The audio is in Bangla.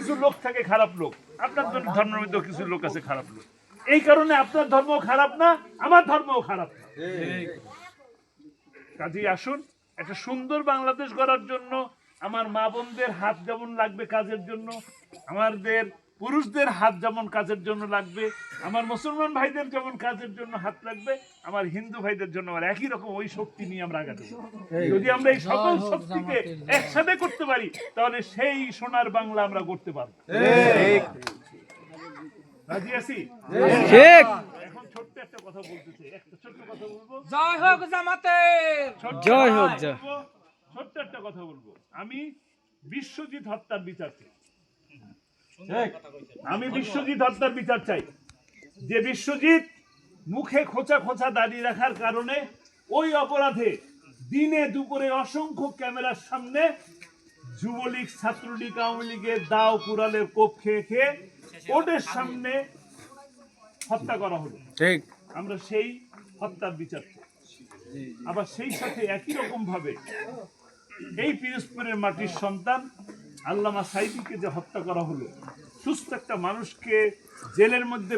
কিছু লোক থাকে খারাপ লোক, আপনার ধর্মের মধ্যে কিছু লোক আছে খারাপ লোক। এই কারণে আপনার ধর্ম খারাপ না, আমার ধর্মও খারাপ না। কাজেই আসুন, একটা সুন্দর বাংলাদেশ গড়ার জন্য আমার মা বোনদের হাত যেমন লাগবে কাজের জন্য, আমাদের পুরুষদের হাত যেমন কাজের জন্য লাগবে, আমার মুসলমান ভাইদের যেমন কাজের জন্য হাত লাগবে, আমার হিন্দু ভাইদের জন্য আমার একই রকম ওই শক্তি নিয়ে আমরা আগাতে পারি। যদি আমরা এই সকল শক্তিকে একসাথে করতে পারি, তাহলে সেই সোনার বাংলা আমরা করতে পারবো। রাজি আছি? এখন ছোট্ট একটা কথা বলতেছি, একটা ছোট্ট কথা বলবো। জয় হোক জামাতের, জয় হোক। ছোট্ট একটা কথা বলবো। আমি বিশ্বজিৎ হত্যার বিচার চাই। আমি বিশ্বজিৎ হত্যার বিচার চাই। যে বিশ্বজিৎ মুখে খোঁচা খোঁচা দাড়ি রাখার কারণে ওই অপরাধে দিনে দুপুরে অসংখ্য ক্যামেরার সামনে যুবলীগ, ছাত্রলীগ, আওয়ামী লীগের দাও কুড়ালের কোপ খেয়ে খেয়ে কোর্টের সামনে হত্যা করা হলো। ঠিক। আমরা সেই হত্যার বিচার চাই। আবার সেই সাথে একই রকম ভাবে এই পিরোজপুরের মাটির সন্তান আল্লামা সাইদিকে যে হত্যা করা হলো, সুস্থ একটা মানুষকে জেলের মধ্যে